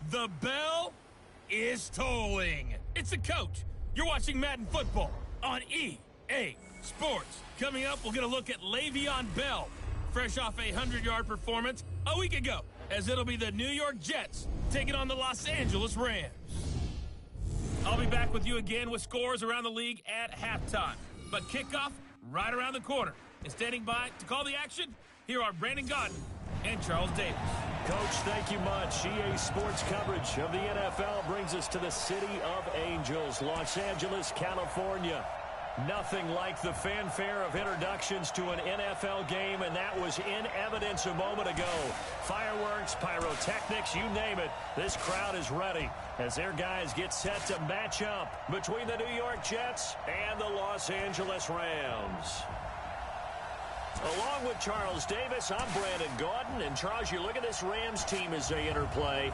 The bell is tolling. It's the coach. You're watching Madden football on EA Sports. Coming up, we'll get a look at Le'Veon Bell, fresh off a 100-yard performance a week ago, as it'll be the New York Jets taking on the Los Angeles Rams. I'll be back with you again with scores around the league at halftime. But kickoff right around the corner. And standing by to call the action, here are Brandon Godden and Charles Davis. Coach, thank you much. EA Sports coverage of the NFL brings us to the City of Angels, Los Angeles, California. Nothing like the fanfare of introductions to an NFL game, and that was in evidence a moment ago. Fireworks, pyrotechnics, you name it. This crowd is ready as their guys get set to match up between the New York Jets and the Los Angeles Rams. Along with Charles Davis, I'm Brandon Gaudin. And Charles, you look at this Rams team as they interplay.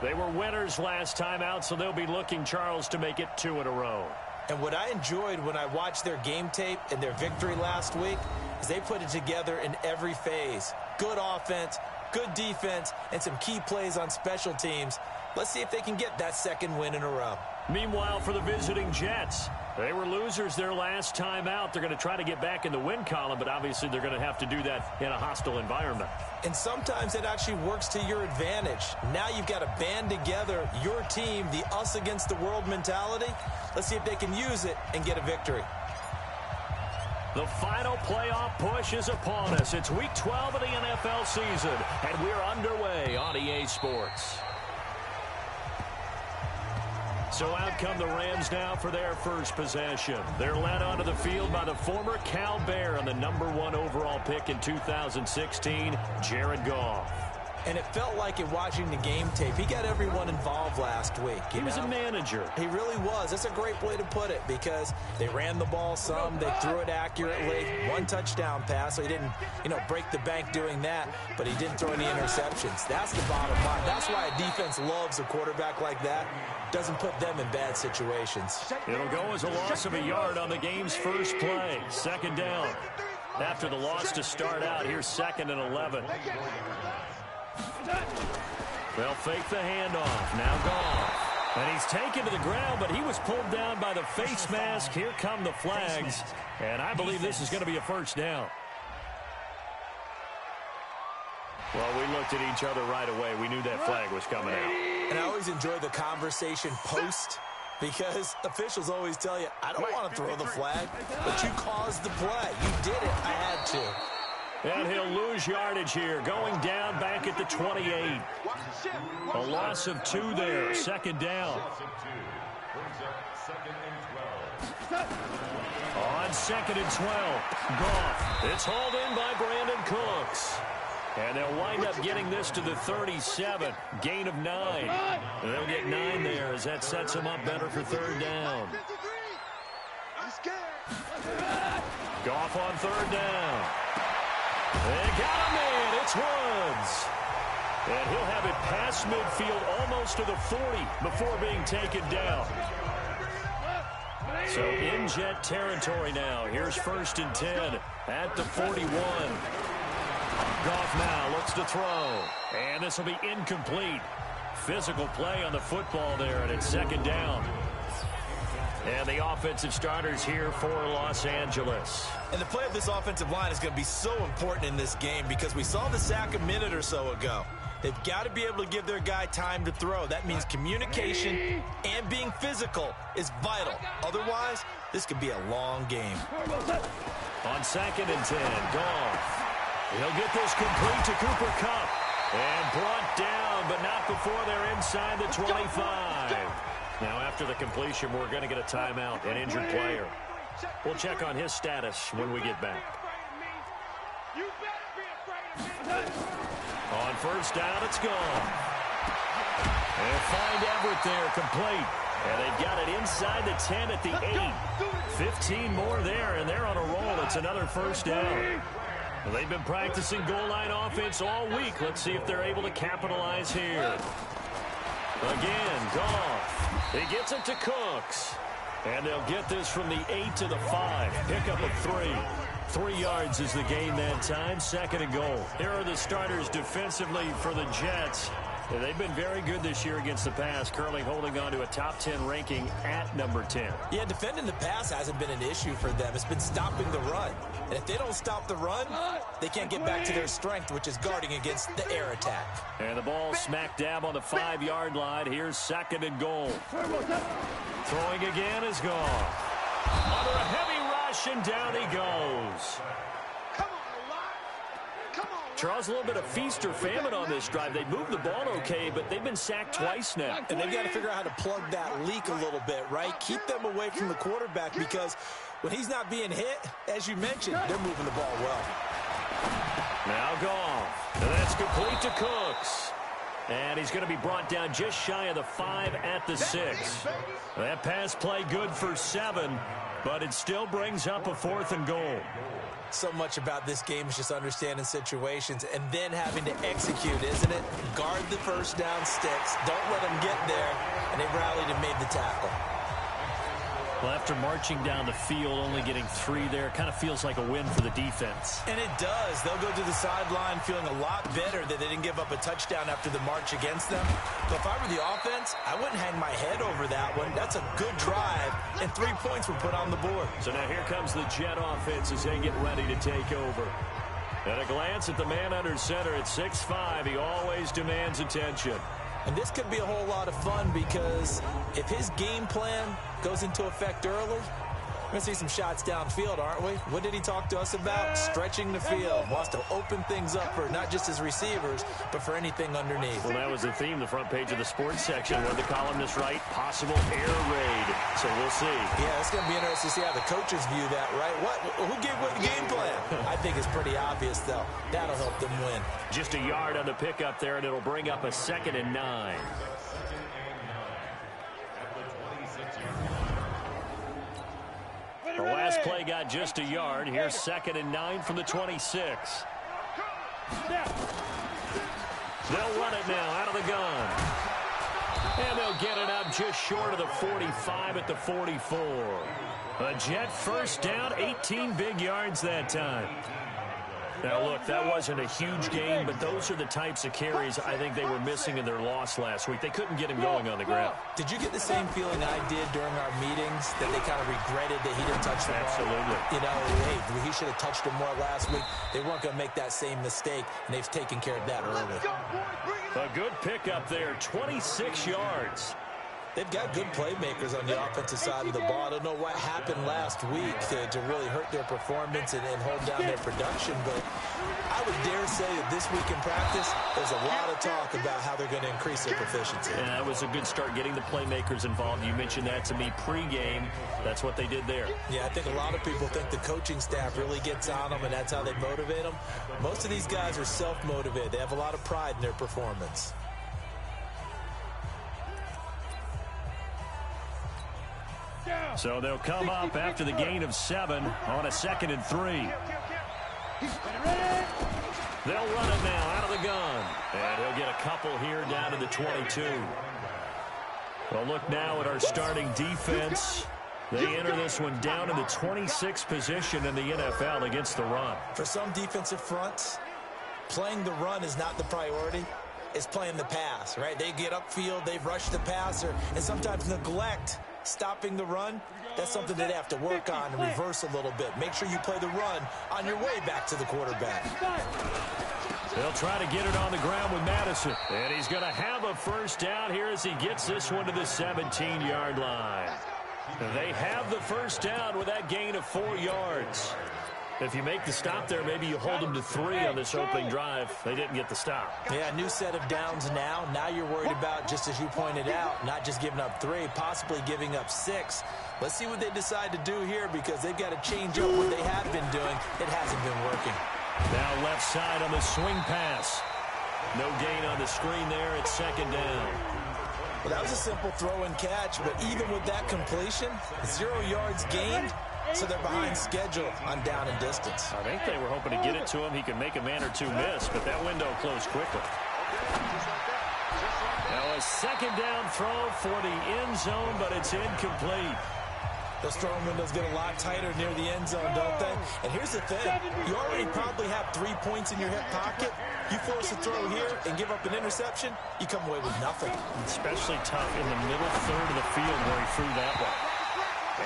They were winners last time out, so they'll be looking, Charles, to make it 2 in a row. And what I enjoyed when I watched their game tape and their victory last week is they put it together in every phase. Good offense, good defense, and some key plays on special teams. Let's see if they can get that second win in a row. Meanwhile, for the visiting Jets, they were losers their last time out. They're going to try to get back in the win column, but obviously they're going to have to do that in a hostile environment. And sometimes it actually works to your advantage. Now you've got to band together your team, the us against the world mentality. Let's see if they can use it and get a victory. The final playoff push is upon us. It's Week 12 of the NFL season, and we're underway on EA Sports. So out come the Rams now for their first possession. They're led onto the field by the former Cal Bear and the #1 overall pick in 2016, Jared Goff. And it felt like in watching the game tape, he got everyone involved last week. He was a manager. He really was. That's a great way to put it because they ran the ball some. They threw it accurately. 1 touchdown pass, so he didn't, break the bank doing that, but he didn't throw any interceptions. That's the bottom line. That's why a defense loves a quarterback like that. Doesn't put them in bad situations. It'll go as a loss of a yard on the game's first play. Second down. After the loss to start out, here's 2nd and 11. They'll fake the handoff. Now Goff. And he's taken to the ground, but he was pulled down by the face mask. Here come the flags. And I believe this is going to be a first down. Well, we looked at each other right away. We knew that flag was coming out. And I always enjoy the conversation post because officials always tell you, I don't want to throw the flag, but you caused the play. You did it. I had to. And he'll lose yardage here, going down back at the 28. A loss of 2 there, 2nd down. On 2nd and 12, Goff. It's hauled in by Brandon Cooks. And they'll wind up getting this to the 37, gain of 9. And they'll get 9 there as that sets them up better for 3rd down. Goff on 3rd down. They got him in. It's Woods. And he'll have it past midfield almost to the 40 before being taken down. So in Jet territory now. Here's 1st and 10 at the 41. Goff now looks to throw. And this will be incomplete. Physical play on the football there, and it's 2nd down. And the offensive starters here for Los Angeles. And the play of this offensive line is going to be so important in this game because we saw the sack a minute or so ago. They've got to be able to give their guy time to throw. That means communication and being physical is vital. Otherwise, this could be a long game. On 2nd and 10, Goff. He'll get this complete to Cooper Kupp. And brought down, but not before they're inside the 25. Now, after the completion, we're going to get a timeout, an injured player. We'll check on his status when we get back. On 1st down, it's gone. And find Everett there, complete. And they've got it inside the 10 at the 8. 15 more there, and they're on a roll. It's another 1st down. Well, they've been practicing goal line offense all week. Let's see if they're able to capitalize here. Again, Goff. He gets it to Cooks. And they'll get this from the 8 to the 5. Pickup of 3. 3 yards is the gain that time. 2nd and goal. Here are the starters defensively for the Jets. They've been very good this year against the pass, currently holding on to a top 10 ranking at number 10. Yeah, defending the pass hasn't been an issue for them. It's been stopping the run. And if they don't stop the run, they can't get back to their strength, which is guarding against the air attack. And the ball smack dab on the 5-yard line. Here's 2nd and goal. Throwing again is gone. Under a heavy rush, and down he goes. Charles, a little bit of feast or famine on this drive. They moved the ball okay, but they've been sacked twice now. And they've got to figure out how to plug that leak a little bit, right? Keep them away from the quarterback, because when he's not being hit, as you mentioned, they're moving the ball well. Now Goff. And that's complete to Cooks. And he's going to be brought down just shy of the 5 at the 6. That pass play good for 7, but it still brings up a 4th and goal. So much about this game is just understanding situations and then having to execute, isn't it? Guard the first down sticks. Don't let them get there. And they rallied and made the tackle. Well, after marching down the field, only getting 3 there, kind of feels like a win for the defense. And it does. They'll go to the sideline feeling a lot better that they didn't give up a touchdown after the march against them. But if I were the offense, I wouldn't hang my head over that one. That's a good drive, and 3 points were put on the board. So now here comes the Jet offense as they get ready to take over. At a glance at the man under center at 6'5", he always demands attention. And this could be a whole lot of fun, because if his game plan goes into effect early, we're going to see some shots downfield, aren't we? What did he talk to us about? Stretching the field. Wants to open things up for not just his receivers, but for anything underneath. Well, that was the theme, the front page of the sports section, where the columnist write, possible air raid. So we'll see. Yeah, it's going to be interesting to see how the coaches view that, right? Who gave away the game plan? I think it's pretty obvious, though. That'll help them win. Just a yard on the pickup there, and it'll bring up a 2nd and 9. The last play got just a yard. Here's 2nd and 9 from the 26. They'll run it now out of the gun. And they'll get it up just short of the 45 at the 44. A Jet first down, 18 big yards that time. Now, look, that wasn't a huge game, but those are the types of carries I think they were missing in their loss last week. They couldn't get him going on the ground. Did you get the same feeling I did during our meetings, that they kind of regretted that he didn't touch the ball? Absolutely. You know, hey, he should have touched him more last week. They weren't going to make that same mistake, and they've taken care of that early. A good pickup there, 26 yards. They've got good playmakers on the offensive side of the ball. I don't know what happened last week to really hurt their performance and hold down their production, but I would dare say that this week in practice, there's a lot of talk about how they're going to increase their proficiency. Yeah, that was a good start getting the playmakers involved. You mentioned that to me pregame. That's what they did there. Yeah, I think a lot of people think the coaching staff really gets on them, and that's how they motivate them. Most of these guys are self-motivated. They have a lot of pride in their performance. So they'll come up after the gain of 7 on a 2nd and 3. They'll run it now out of the gun. And he'll get a couple here down to the 22. Well, look now at our starting defense. They enter this one down in the 26th position in the NFL against the run. For some defensive fronts, playing the run is not the priority. It's playing the pass, right? They get upfield, they rush the passer, and sometimes neglect stopping the run. That's something they have to work on and reverse a little bit. Make sure you play the run on your way back to the quarterback. They'll try to get it on the ground with Madison. And he's going to have a first down here as he gets this one to the 17-yard line. They have the first down with that gain of 4 yards. If you make the stop there, maybe you hold them to 3 on this opening drive. They didn't get the stop. Yeah, new set of downs now. Now you're worried about, just as you pointed out, not just giving up 3, possibly giving up 6. Let's see what they decide to do here, because they've got to change up what they have been doing. It hasn't been working. Now left side on the swing pass. No gain on the screen there. It's 2nd down. Well, that was a simple throw and catch, but even with that completion, 0 yards gained. So they're behind schedule on down and distance. I think they were hoping to get it to him. He could make a man or 2 miss, but that window closed quickly. Now a 2nd down throw for the end zone, but it's incomplete. Those throwing windows get a lot tighter near the end zone, don't they? And here's the thing. You already probably have 3 points in your hip pocket. You force a throw here and give up an interception, you come away with nothing. Especially tough in the middle third of the field where he threw that one.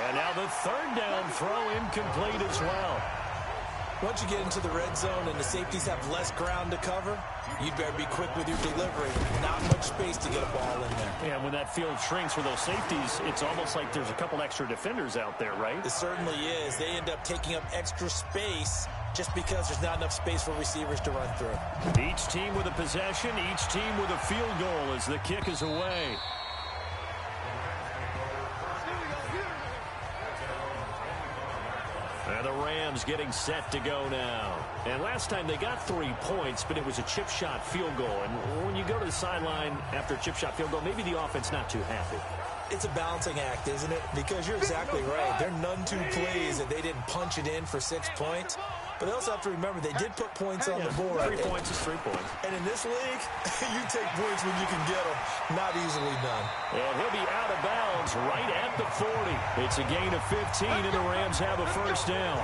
And now the third down throw incomplete as well. Once you get into the red zone and the safeties have less ground to cover, you'd better be quick with your delivery. Not much space to get a ball in there. Yeah, when that field shrinks with those safeties, it's almost like there's a couple extra defenders out there, right? It certainly is. They end up taking up extra space just because there's not enough space for receivers to run through. Each team with a possession, each team with a field goal as the kick is away. And the Rams getting set to go now. And last time they got 3 points, but it was a chip shot field goal. And when you go to the sideline after a chip shot field goal, maybe the offense not too happy. It's a balancing act, isn't it? Because you're exactly right. They're none too pleased that they didn't punch it in for 6 points. But they also have to remember they did put points on the board. 3 points is 3 points. And in this league, you take points when you can get them. Not easily done. And he'll be out of bounds right at the 40. It's a gain of 15, and the Rams have a first down.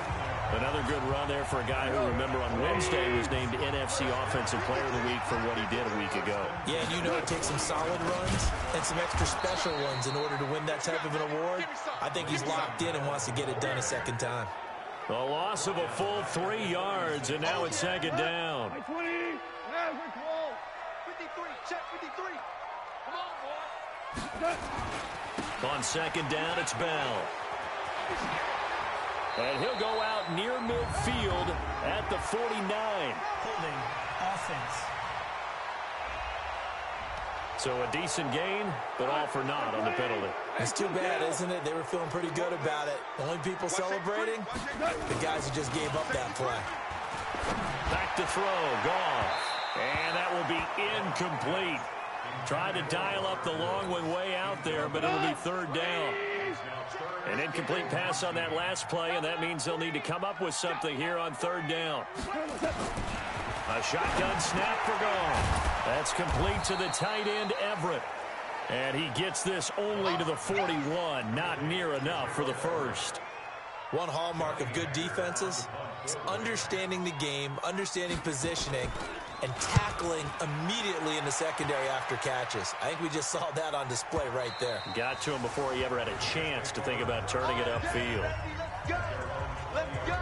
Another good run there for a guy who, remember, on Wednesday was named NFC Offensive Player of the Week for what he did a week ago. Yeah, and you know it takes some solid runs and some extra special ones in order to win that type of an award. I think he's locked in and wants to get it done a second time. A loss of a full 3 yards, and now it's second down. 20. Yeah, we're close. 53. Check 53. Come on, boy. On second down, it's Bell. And he'll go out near midfield at the 49. Holding offense. So a decent gain, but all for naught on the penalty. It's too bad, isn't it? They were feeling pretty good about it. The only people celebrating, the guys who just gave up that play. Back to throw, Goff. And that will be incomplete. Tried to dial up the long one way out there, but it'll be third down. An incomplete pass on that last play, and that means they'll need to come up with something here on third down. A shotgun snap for Goff. That's complete to the tight end, Everett. And he gets this only to the 41. Not near enough for the first. One hallmark of good defenses is understanding the game, understanding positioning, and tackling immediately in the secondary after catches. I think we just saw that on display right there. Got to him before he ever had a chance to think about turning it upfield. Let's go.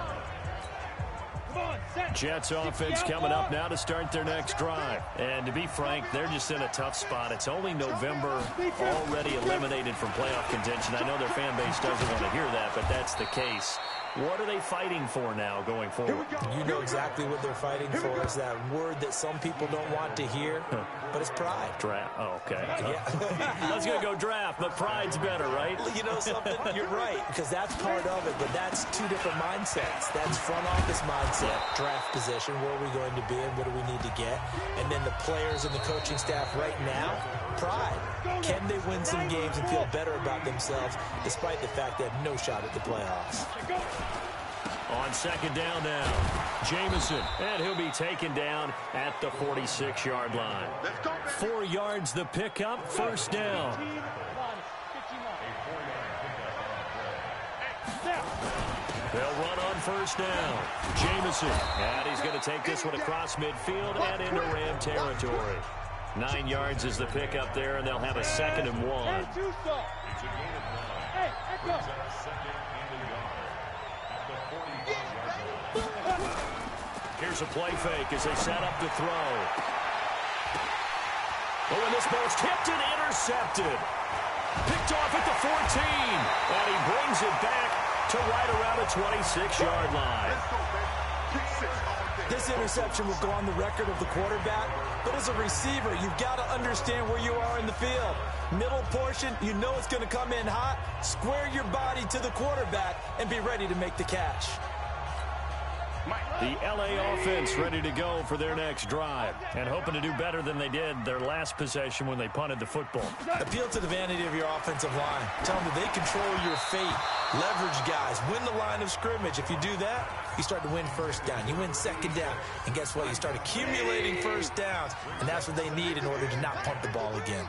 Come on, set. Jets offense coming up now to start their next drive. And to be frank, they're just in a tough spot. It's only November, already eliminated from playoff contention. I know their fan base doesn't want to hear that, but that's the case. What are they fighting for now going forward? You know exactly what they're fighting for. Is that word that some people don't want to hear, but it's pride. Draft. Oh, okay. Yeah. I was going to go draft, but pride's better, right? You know something? You're right, because that's part of it, but that's two different mindsets. That's front office mindset, draft position, where are we going to be and what do we need to get? And then the players and the coaching staff right now, pride. Can they win some games and feel better about themselves despite the fact they have no shot at the playoffs? On second down now, Jamison, and he'll be taken down at the 46-yard line. 4 yards the pickup, first down. They'll run on first down. Jamison, and he's going to take this one across midfield and into Ram territory. 9 yards is the pickup there, and they'll have a 2nd and 1. Here's a play fake as they set up the throw. Oh, and this ball's tipped and intercepted. Picked off at the 14, and he brings it back to right around the 26-yard line. This interception will go on the record of the quarterback, but as a receiver, you've got to understand where you are in the field. Middle portion, you know it's going to come in hot. Square your body to the quarterback and be ready to make the catch. The L.A. offense ready to go for their next drive and hoping to do better than they did their last possession when they punted the football. Appeal to the vanity of your offensive line. Tell them that they control your fate. Leverage guys. Win the line of scrimmage. If you do that, you start to win first down. You win second down. And guess what? You start accumulating first downs. And that's what they need in order to not punt the ball again.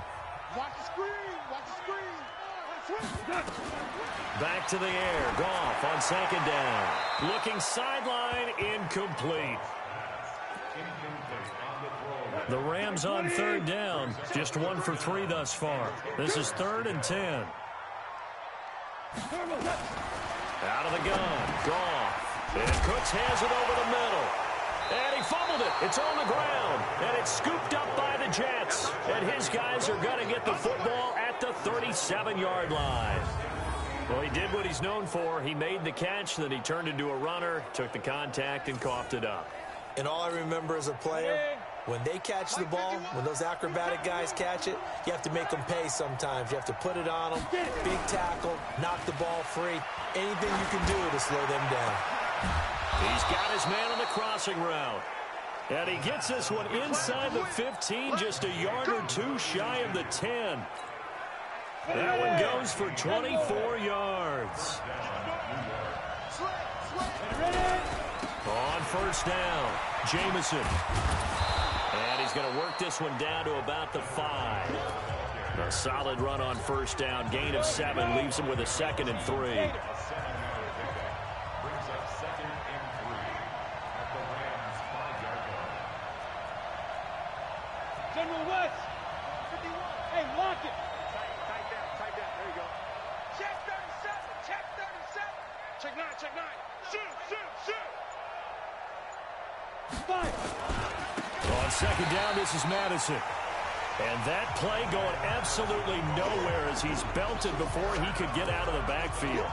Watch the screen. Watch the screen. Back to the air. Goff on second down. Looking sideline, incomplete. The Rams on third down. Just 1 for 3 thus far. This is 3rd and 10. Out of the gun. Goff. And Cooks has it over the middle. And he fumbled it. It's on the ground. And it's scooped up by the Jets. And his guys are going to get the football at the 37-yard line. Well, he did what he's known for. He made the catch, then he turned into a runner, took the contact, and coughed it up. And all I remember as a player, when they catch the ball, when those acrobatic guys catch it, you have to make them pay sometimes. You have to put it on them, big tackle, knock the ball free, anything you can do to slow them down. He's got his man on the crossing route. And he gets this one inside the 15, just a yard or two shy of the 10. That one goes for 24 yards. On first down, Jamison. And he's going to work this one down to about the 5. A solid run on first down. Gain of 7 leaves him with a 2nd and 3. General West. 51. Hey, lock it. Tight down. There you go. Check 37. Check 9. Shoot. 5. On second down, this is Madison. And that play going absolutely nowhere as he's belted before he could get out of the backfield.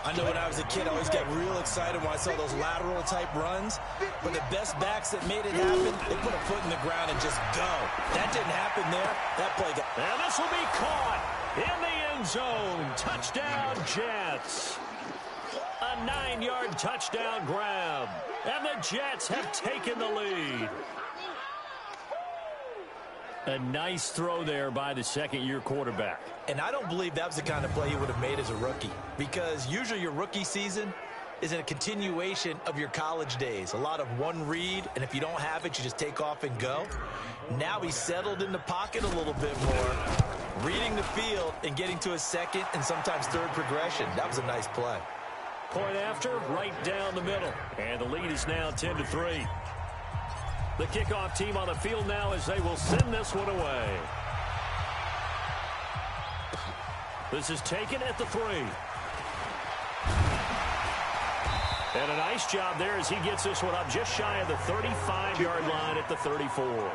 I know when I was a kid, I always got real excited when I saw those lateral-type runs. But the best backs that made it happen, they put a foot in the ground and just go. That didn't happen there. That play got... And this will be caught in the end zone. Touchdown, Jets. A 9-yard touchdown grab. And the Jets have taken the lead. A nice throw there by the second-year quarterback. And I don't believe that was the kind of play he would have made as a rookie. Because usually your rookie season is in a continuation of your college days. A lot of one read, and if you don't have it, you just take off and go. Now he's settled in the pocket a little bit more, reading the field and getting to a second and sometimes third progression. That was a nice play. Point after, right down the middle. And the lead is now 10-3. The kickoff team on the field now as they will send this one away. This is taken at the 3. And a nice job there as he gets this one up just shy of the 35-yard line at the 34.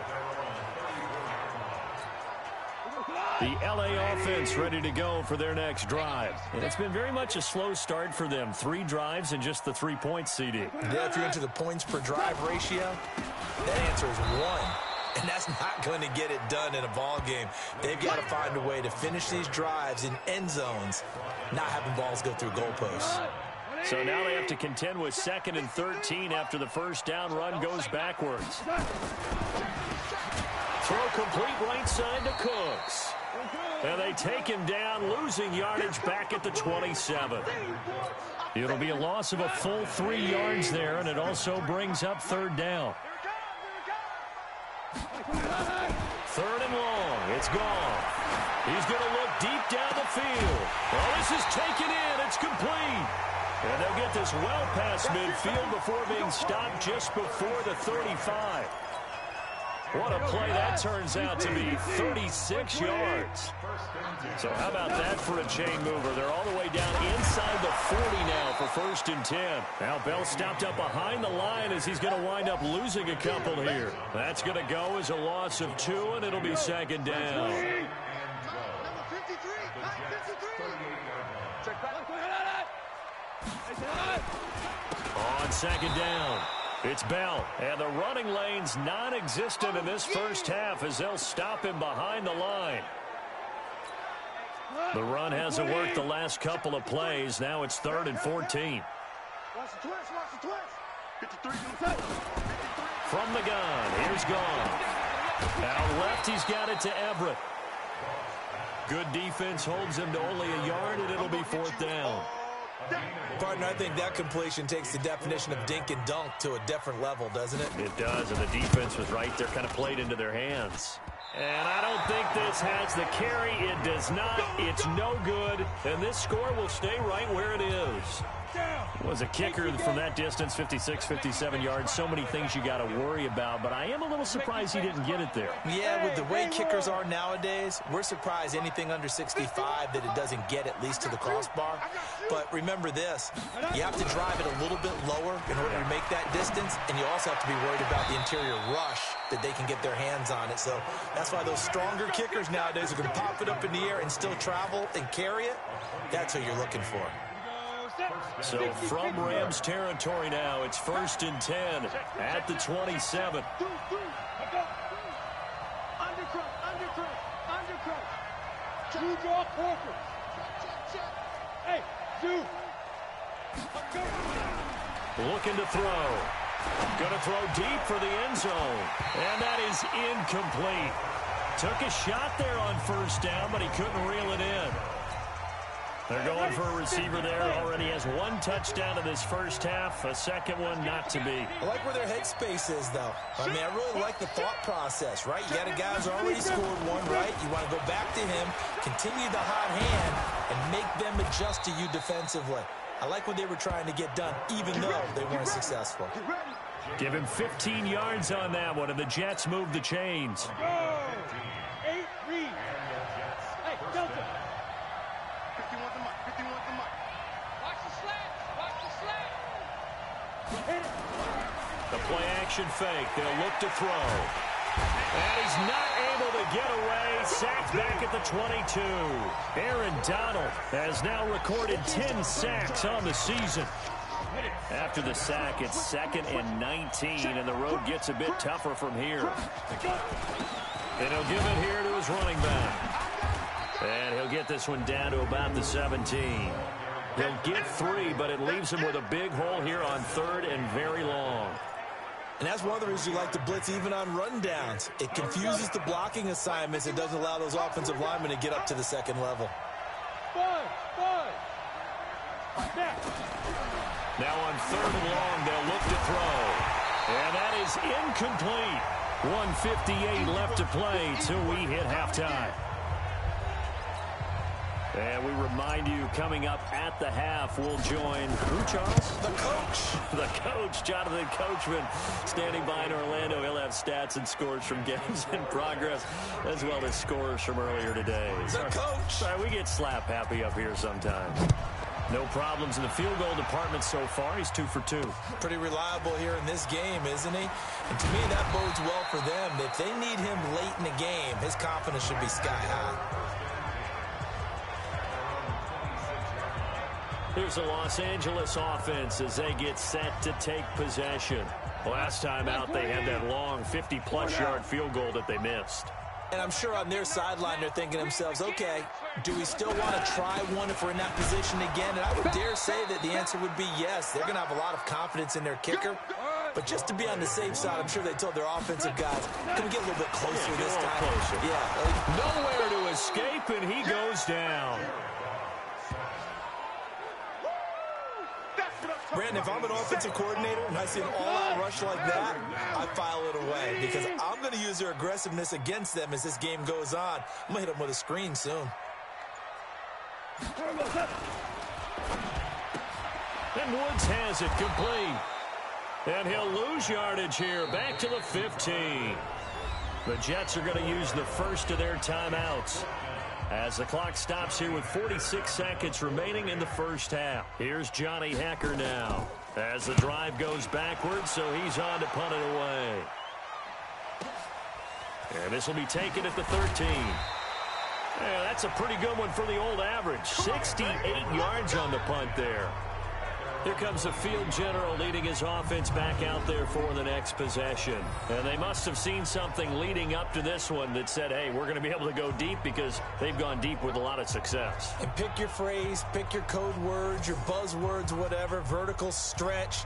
The LA offense ready to go for their next drive. And it's been very much a slow start for them. 3 drives and just the 3 points, CD. Yeah, if you're into the points per drive ratio, that answer is 1. And that's not going to get it done in a ball game. They've got to find a way to finish these drives in end zones, not having balls go through goalposts. So now they have to contend with 2nd and 13 after the first down run goes backwards. Throw complete right side to Cooks. And they take him down, losing yardage back at the 27. It'll be a loss of a full 3 yards there, and it also brings up third down. 3rd and long. It's gone. He's going to look deep down the field. Well, this is taken in. It's complete. And they'll get this well past midfield before being stopped just before the 35. What a play that turns out to be, 36 yards. So how about that for a chain mover? They're all the way down inside the 40 now for 1st and 10. Now Bell stopped up behind the line as he's going to wind up losing a couple here. That's going to go as a loss of 2, and it'll be 2nd down. On 2nd down, it's Bell, and the running lane's non-existent in this first half as they'll stop him behind the line. The run hasn't worked the last couple of plays. Now it's 3rd and 14. From the gun, here's Gone. Out left, he's got it to Everett. Good defense holds him to only a yard, and it'll be 4th down. Partner, I think that completion takes the definition of dink and dunk to a different level, doesn't it? It does, and the defense was right there, kind of played into their hands. And I don't think this has the carry. It does not. It's no good. And this score will stay right where it is. Was a kicker from that distance, 56, 57 yards. So many things you got to worry about, but I am a little surprised he didn't get it there. Yeah, with the way kickers are nowadays, we're surprised anything under 65 that it doesn't get at least to the crossbar. But remember this, you have to drive it a little bit lower in order to make that distance, and you also have to be worried about the interior rush that they can get their hands on it. So that's why those stronger kickers nowadays are going to pop it up in the air and still travel and carry it. That's what you're looking for. So from Rams territory now, it's 1st and 10 at the 27. Two draw quarter. Hey, two. Looking to throw. Going to throw deep for the end zone. And that is incomplete. Took a shot there on 1st down, but he couldn't reel it in. They're going for a receiver there. Already has 1 touchdown in this first half. A second one not to be. I like where their headspace is, though. I mean, I really like the thought process, right? You got a guy who's already scored one, right? You want to go back to him, continue the hot hand, and make them adjust to you defensively. I like what they were trying to get done, even though they weren't successful. Give him 15 yards on that one, and the Jets move the chains. 8 read. Hey, Delta. 51 the mic. 51 the mic. Watch the slant. Watch the slant. Hit it. The play action fake. They'll look to throw. And he's not able to get away. Sacked back at the 22. Aaron Donald has now recorded 10 sacks on the season. After the sack, it's 2nd and 19, and the road gets a bit tougher from here. And he'll give it here to his running back. And he'll get this one down to about the 17. He'll get 3, but it leaves him with a big hole here on 3rd and very long. And that's one of the reasons you like to blitz even on rundowns. It confuses the blocking assignments. It doesn't allow those offensive linemen to get up to the 2nd level. Now on 3rd and long, they'll look to throw. And that is incomplete. 1:58 left to play till we hit halftime. And we remind you, coming up at the half, we'll join who, Charles? The coach. The coach, Jonathan Coachman, standing by in Orlando. He'll have stats and scores from games in progress, as well as scores from earlier today. The coach. Sorry, we get slap happy up here sometimes. No problems in the field goal department so far. He's 2 for 2. Pretty reliable here in this game, isn't he? And to me, that bodes well for them. If they need him late in the game, his confidence should be sky high. Here's the Los Angeles offense as they get set to take possession. Last time out, they had that long 50-plus yard field goal that they missed. And I'm sure on their sideline, they're thinking to themselves, okay, do we still want to try one if we're in that position again? And I would dare say that the answer would be yes. They're going to have a lot of confidence in their kicker. But just to be on the safe side, I'm sure they told their offensive guys, can we get a little bit closer this time? Closer. Yeah. Nowhere to escape, and he goes down. Brandon, if I'm an offensive coordinator and I see an all-out rush like that, I file it away because I'm going to use their aggressiveness against them as this game goes on. I'm going to hit them with a screen soon. And Woods has it complete. And he'll lose yardage here, back to the 15. The Jets are going to use the first of their timeouts as the clock stops here with 46 seconds remaining in the first half. Here's Johnny Hecker now as the drive goes backwards, so he's on to punt it away. And this will be taken at the 13. Yeah, that's a pretty good one for the old average. 68 yards on the punt there. Here comes the field general leading his offense back out there for the next possession. And they must have seen something leading up to this one that said, hey, we're going to be able to go deep because they've gone deep with a lot of success. And pick your phrase, pick your code words, your buzzwords, whatever, vertical stretch,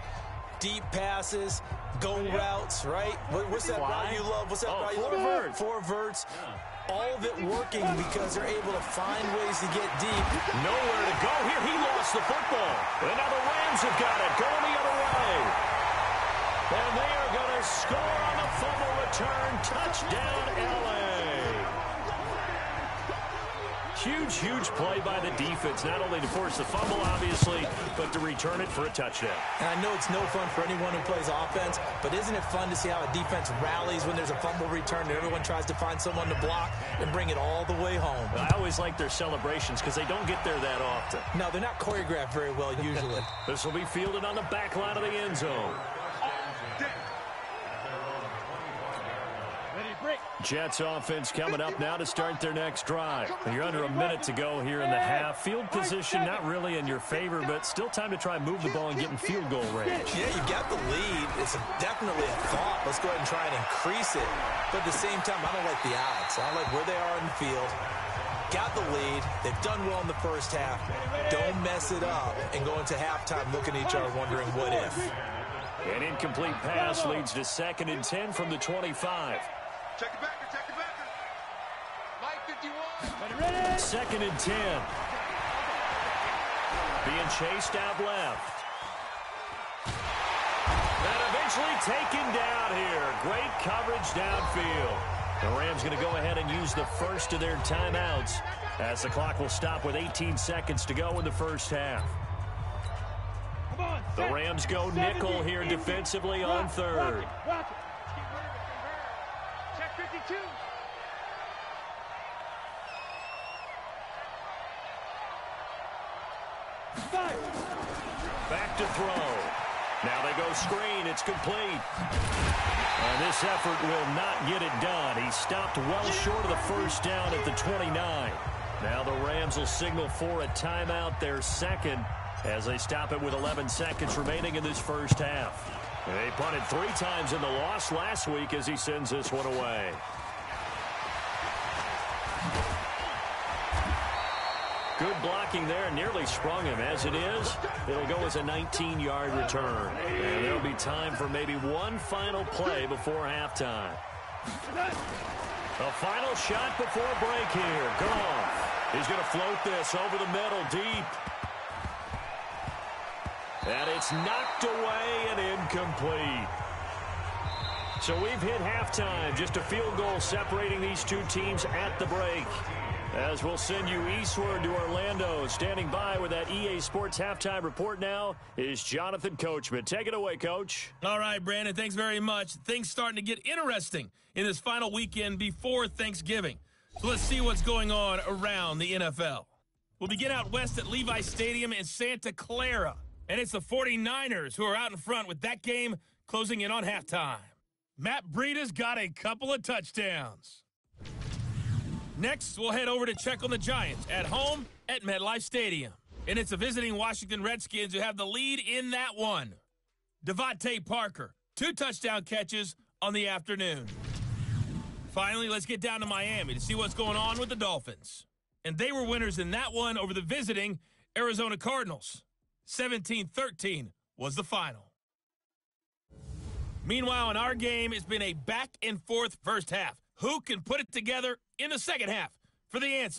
deep passes, go routes, right? What's that route you love? What's that route you love? Four verts. All of it working because they're able to find ways to get deep. Nowhere to go here. He lost the football. And now the Rams have got it. Going the other way. And they are going to score on the fumble return. Touchdown, L.A. huge, huge play by the defense, not only to force the fumble, obviously, but to return it for a touchdown. And I know it's no fun for anyone who plays offense, but isn't it fun to see how a defense rallies when there's a fumble return and everyone tries to find someone to block and bring it all the way home? I always like their celebrations because they don't get there that often. No, they're not choreographed very well usually. This will be fielded on the back line of the end zone. Jets offense coming up now to start their next drive. You're under a minute to go here in the half. Field position not really in your favor, but still time to try and move the ball and get in field goal range. Yeah, you got the lead. It's definitely a thought. Let's go ahead and try and increase it. But at the same time, I don't like the odds. I don't like where they are in the field. Got the lead. They've done well in the first half. Don't mess it up and go into halftime looking at each other wondering what if. An incomplete pass leads to 2nd and 10 from the 25. Check it back, check it back. Mike 51. 2nd and 10. Being chased out left. And eventually taken down here. Great coverage downfield. The Rams going to go ahead and use the first of their timeouts as the clock will stop with 18 seconds to go in the first half. The Rams go nickel here defensively on 3rd. Check 52. Back to throw. Now they go screen. It's complete. And this effort will not get it done. He stopped well short of the first down at the 29. Now the Rams will signal for a timeout, their second, as they stop it with 11 seconds remaining in this first half. They punted 3 times in the loss last week as he sends this one away. Good blocking there, nearly sprung him. As it is, it'll go as a 19-yard return. And there'll be time for maybe one final play before halftime. A final shot before break here. Goff. He's going to float this over the middle deep. And it's knocked away and incomplete. So we've hit halftime. Just a field goal separating these two teams at the break. As we'll send you eastward to Orlando. Standing by with that EA Sports halftime report now is Jonathan Coachman. Take it away, Coach. All right, Brandon, thanks very much. Things starting to get interesting in this final weekend before Thanksgiving. So let's see what's going on around the NFL. We'll begin out west at Levi Stadium in Santa Clara. And it's the 49ers who are out in front with that game closing in on halftime. Matt Breida's got a couple of touchdowns. Next, we'll head over to check on the Giants at home at MetLife Stadium. And it's the visiting Washington Redskins who have the lead in that one. Devontae Parker, 2 touchdown catches on the afternoon. Finally, let's get down to Miami to see what's going on with the Dolphins. And they were winners in that one over the visiting Arizona Cardinals. 17-13 was the final. Meanwhile, in our game, it's been a back-and-forth first half. Who can put it together in the second half? For the answer,